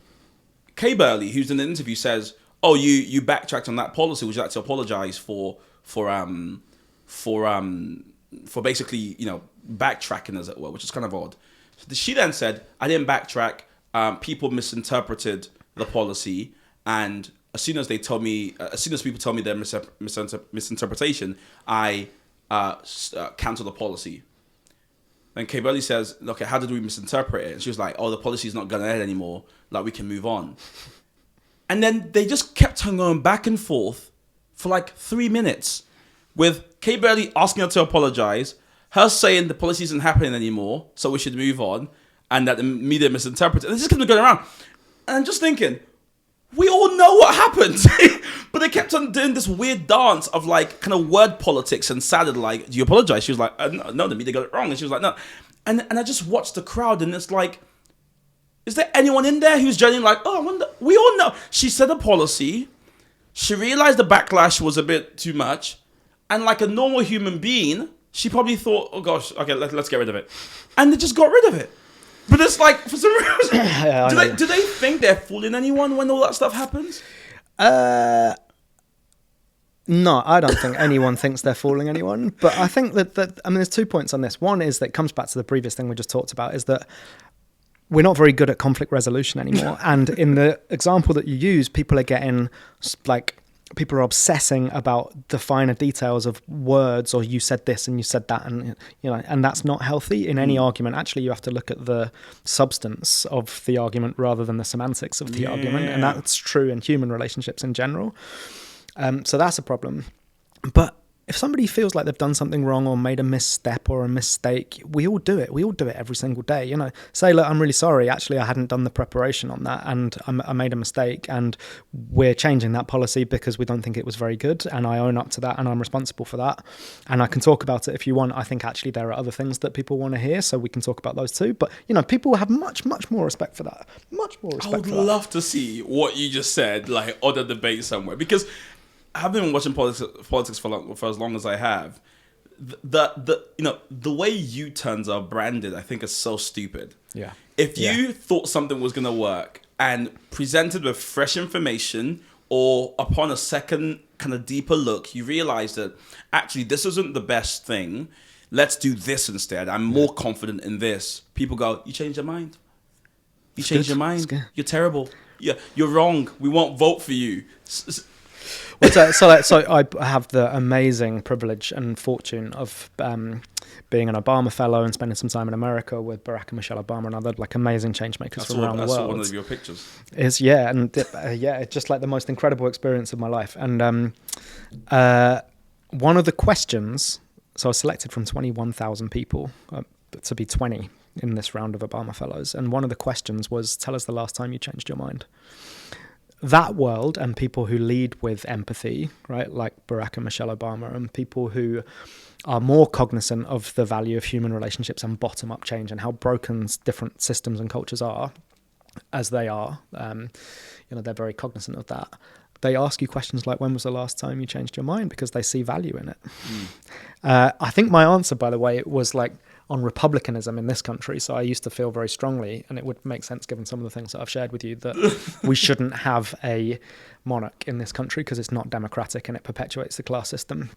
Kay Burley, who's in the interview, says, "Oh, you backtracked on that policy. Would you like to apologize for basically backtracking, as it were," which is kind of odd. She then said, "I didn't backtrack. People misinterpreted the policy, and as soon as people told me their misinterpretation, I cancelled the policy." Then Kay Burley says, "Okay, how did we misinterpret it?" And she was like, "Oh, the policy is not going ahead anymore. Like, we can move on." And then they just kept on going back and forth for like 3 minutes, with Kay Burley asking her to apologize, her saying the policy isn't happening anymore, so we should move on, and that the media misinterpreted. And this just kept going around. And I'm just thinking, we all know what happened. But they kept on doing this weird dance of like kind of word politics and sounded like, "Do you apologize?" She was like, no, the media got it wrong. And she was like, "No." And I just watched the crowd, and it's like, is there anyone in there who's genuinely like, "Oh, I wonder," we all know. She said a policy. She realized the backlash was a bit too much. And like a normal human being, she probably thought, "Oh gosh, okay, let's get rid of it." And they just got rid of it. But it's like, for some reason, do they think they're fooling anyone when all that stuff happens? No, I don't think anyone thinks they're fooling anyone. But I think that there's 2 points on this. One is that it comes back to the previous thing we just talked about, is that we're not very good at conflict resolution anymore. And in the example that you use, people are getting people are obsessing about the finer details of words, or you said this and you said that, and and that's not healthy in any argument. Actually, you have to look at the substance of the argument rather than the semantics of the argument, and that's true in human relationships in general. So that's a problem. But if somebody feels like they've done something wrong or made a misstep or a mistake, we all do it. We all do it every single day. Say, "Look, I'm really sorry. Actually, I hadn't done the preparation on that, and I made a mistake, and we're changing that policy because we don't think it was very good, and I own up to that, and I'm responsible for that. And I can talk about it if you want. I think actually there are other things that people want to hear, so we can talk about those too." But people have much, much more respect for that. Much more respect. I would love to see what you just said, like on a debate somewhere, because I've been watching politics for as long as I have. The way U-turns are branded, I think, is so stupid. Yeah. If you thought something was going to work and presented with fresh information, or upon a second kind of deeper look, you realize that actually this isn't the best thing. Let's do this instead. I'm more confident in this. People go, "You changed your mind. You changed your mind. You're terrible. Yeah, you're wrong. We won't vote for you." Well, so I have the amazing privilege and fortune of being an Obama fellow and spending some time in America with Barack and Michelle Obama and other like amazing change makers from around the world. I saw one of your pictures. It's it's just like the most incredible experience of my life. And one of the questions, so I was selected from 21,000 people to be 20 in this round of Obama fellows, and one of the questions was, tell us the last time you changed your mind. That world and people who lead with empathy, right, like Barack and Michelle Obama, and people who are more cognizant of the value of human relationships and bottom-up change and how broken different systems and cultures are, as they are, they're very cognizant of that. They ask you questions like, when was the last time you changed your mind? Because they see value in it. I think my answer, by the way, was like on republicanism in this country. So I used to feel very strongly, and it would make sense given some of the things that I've shared with you, that we shouldn't have a monarch in this country because it's not democratic and it perpetuates the class system.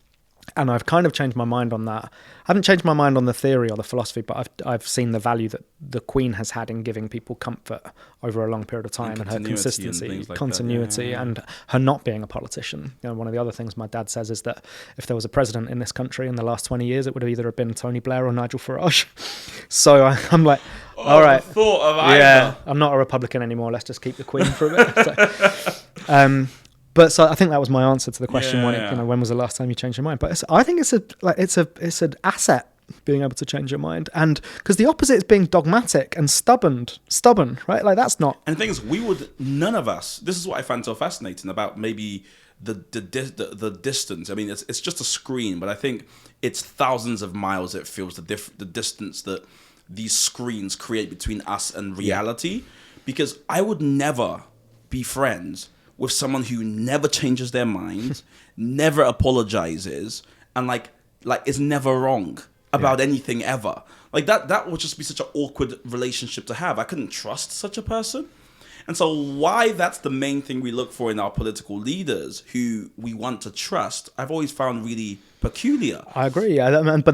And I've kind of changed my mind on that. I haven't changed my mind on the theory or the philosophy, but I've seen the value that the Queen has had in giving people comfort over a long period of time, and her consistency, continuity, and her not being a politician. One of the other things my dad says is that if there was a president in this country in the last 20 years, it would have either been Tony Blair or Nigel Farage. So I'm like, all right, thought of either. I'm not a Republican anymore. Let's just keep the Queen for a bit. But so I think that was my answer to the question. When was the last time you changed your mind? But I think it's an asset being able to change your mind, and because the opposite is being dogmatic and stubborn, right? Like that's not. And the thing is, none of us. This is what I find so fascinating about maybe the distance. I mean, it's just a screen, but I think it's thousands of miles. It feels the distance that these screens create between us and reality. Because I would never be friends with someone who never changes their mind, never apologizes, and like is never wrong about anything ever. Like that would just be such an awkward relationship to have. I couldn't trust such a person. And so why that's the main thing we look for in our political leaders who we want to trust, I've always found really peculiar. I agree. But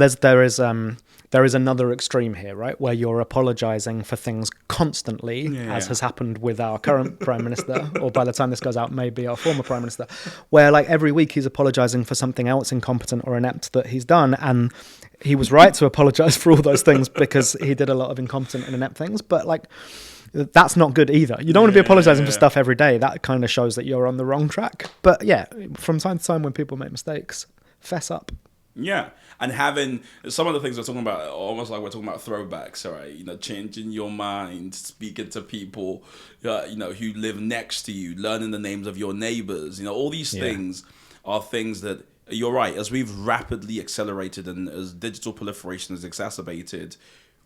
there is another extreme here, right? Where you're apologizing for things constantly, as has happened with our current Prime Minister, or by the time this goes out, maybe our former Prime Minister, where like every week he's apologizing for something else incompetent or inept that he's done. And he was right to apologize for all those things because he did a lot of incompetent and inept things. But like, that's not good either. You don't want to be apologizing for stuff every day. That kind of shows that you're on the wrong track. But yeah, from time to time when people make mistakes, fess up. Yeah. And having some of the things we're talking about, almost like we're talking about throwbacks, all right? Changing your mind, speaking to people, who live next to you, learning the names of your neighbors, all these things are things that, you're right, as we've rapidly accelerated and as digital proliferation has exacerbated,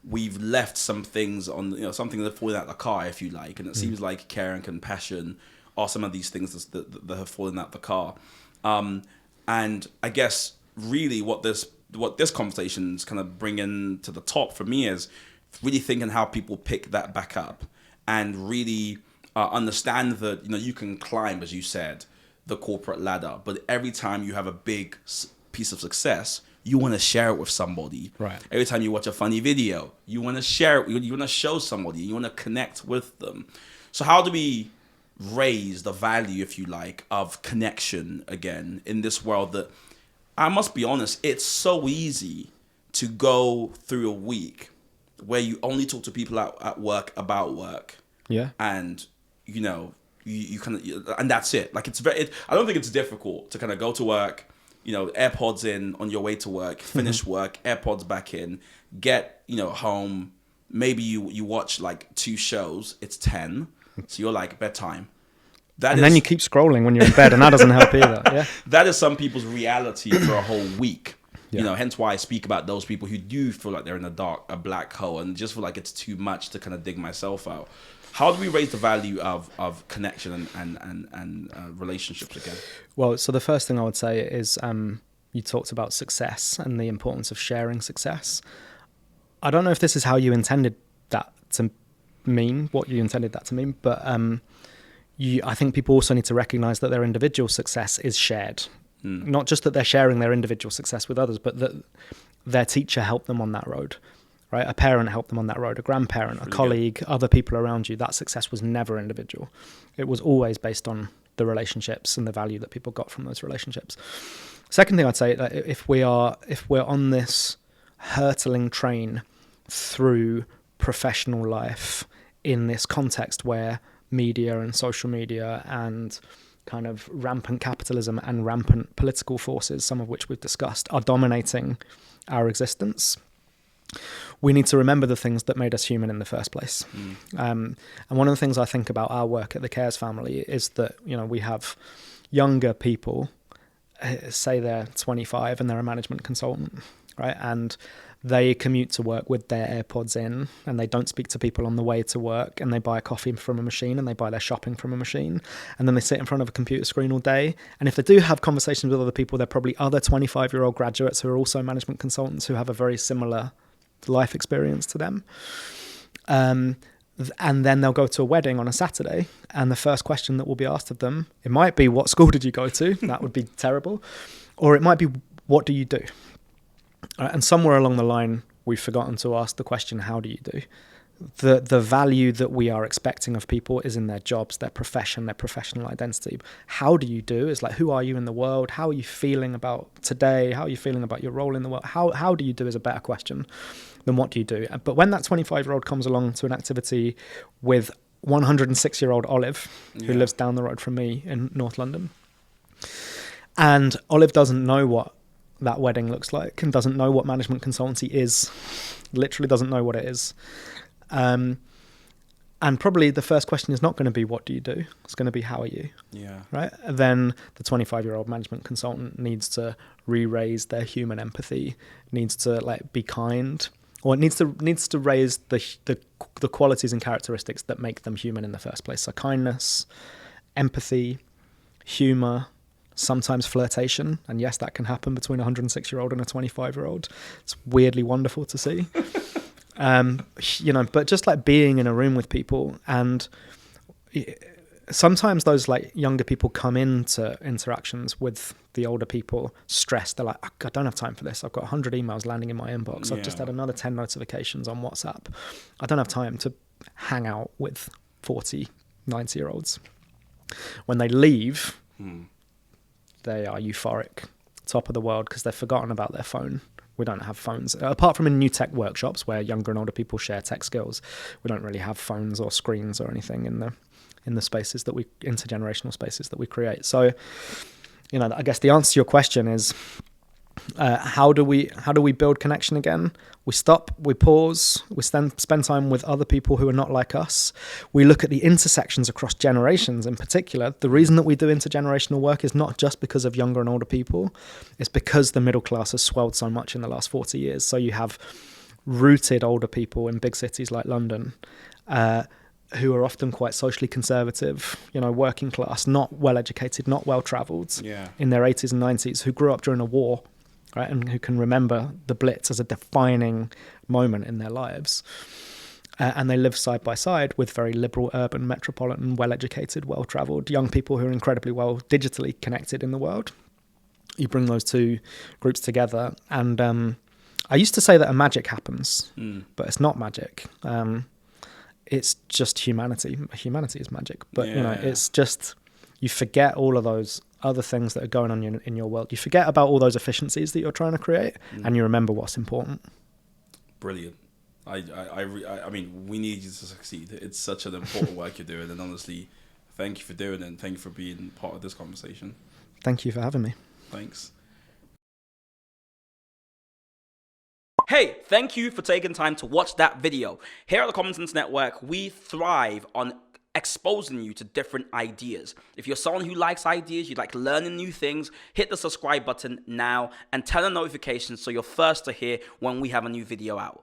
we've left some things on, something that's falling out of the car, if you like. And it seems like care and compassion are some of these things that have fallen out the car. And I guess really what this conversation is kind of bringing to the top for me is really thinking how people pick that back up and really understand that, you can climb, as you said, the corporate ladder. But every time you have a big piece of success, you want to share it with somebody. Right. Every time you watch a funny video, you want to share it. You want to show somebody. You want to connect with them. So how do we raise the value, if you like, of connection again in this world that, I must be honest, it's so easy to go through a week where you only talk to people at work about work. Yeah. And, you kind of, and that's it. Like I don't think it's difficult to kind of go to work, AirPods in on your way to work, finish work, AirPods back in, get, home. Maybe you watch like 2 shows, it's 10. So you're like, bedtime. Then you keep scrolling when you're in bed, and that doesn't help either. Yeah, that is some people's reality for a whole week. Hence why I speak about those people who do feel like they're in a black hole, and just feel like it's too much to kind of dig myself out. How do we raise the value of connection and relationships again? Well, so the first thing I would say is you talked about success and the importance of sharing success. I don't know if this is how you intended that to mean, what you intended that to mean, but I think people also need to recognize that their individual success is shared. Not just that they're sharing their individual success with others, but that their teacher helped them on that road, right? A parent helped them on that road, a grandparent, a colleague, other people around you. That success was never individual. It was always based on the relationships and the value that people got from those relationships. Second thing I'd say, that if we're on this hurtling train through professional life in this context where media and social media and kind of rampant capitalism and rampant political forces, some of which we've discussed, are dominating our existence, we need to remember the things that made us human in the first place. And one of the things I think about our work at the Cares family is that, you know, we have younger people, say they're 25 and they're a management consultant, right? And they commute to work with their AirPods in, and they don't speak to people on the way to work, and they buy a coffee from a machine, and they buy their shopping from a machine, and then they sit in front of a computer screen all day. And if they do have conversations with other people, they're probably other 25-year-old graduates who are also management consultants who have a very similar life experience to them. And then they'll go to a wedding on a Saturday, and the first question that will be asked of them, it might be, what school did you go to? That would be terrible. Or it might be, what do you do? And somewhere along the line, we've forgotten to ask the question, how do you do? The value that we are expecting of people is in their jobs, their profession, their professional identity. How do you do is like, who are you in the world? How are you feeling about today? How are you feeling about your role in the world? How do you do is a better question than what do you do? But when that 25-year-old comes along to an activity with 106-year-old Olive, who lives down the road from me in North London, and Olive doesn't know what that wedding looks like and doesn't know what management consultancy is, literally doesn't know what it is. And probably the first question is not going to be, what do you do? It's going to be, how are you? Yeah. Right? Then the 25-year-old management consultant needs to re-raise their human empathy, needs to like be kind, or it needs to raise the qualities and characteristics that make them human in the first place. So kindness, empathy, humor, sometimes flirtation, and yes, that can happen between a 106-year-old and a 25-year-old. It's weirdly wonderful to see. You know, but just like being in a room with people, and sometimes those like younger people come into interactions with the older people stressed. They're like, I don't have time for this. I've got 100 emails landing in my inbox. I've just had another 10 notifications on WhatsApp. I don't have time to hang out with 40, 90-year-olds. When they leave, they are euphoric, top of the world, because they've forgotten about their phone. We don't have phones. Apart from in new tech workshops where younger and older people share tech skills, we don't really have phones or screens or anything in the spaces that intergenerational spaces that we create. So, you know, I guess the answer to your question is, how do we build connection again? We stop, we pause, we spend time with other people who are not like us. We look at the intersections across generations in particular. The reason that we do intergenerational work is not just because of younger and older people. It's because the middle class has swelled so much in the last 40 years. So you have rooted older people in big cities like London, who are often quite socially conservative, you know, working class, not well educated, not well traveled, in their 80s and 90s, who grew up during a war, right, and who can remember the Blitz as a defining moment in their lives. And they live side by side with very liberal, urban, metropolitan, well-educated, well-travelled young people who are incredibly well digitally connected in the world. You bring those two groups together, and I used to say that a magic happens, but it's not magic. It's just humanity. Humanity is magic, but you know, it's just, you forget all of those other things that are going on in your world. You forget about all those efficiencies that you're trying to create, and you remember what's important. Brilliant. I mean, we need you to succeed. It's such an important work you're doing, and honestly, thank you for doing it, and thank you for being part of this conversation. Thank you for having me. Thanks. Hey, thank you for taking time to watch that video. Here at the Common Sense Network, we thrive on exposing you to different ideas. If you're someone who likes ideas, you like learning new things, hit the subscribe button now and turn on notifications so you're first to hear when we have a new video out.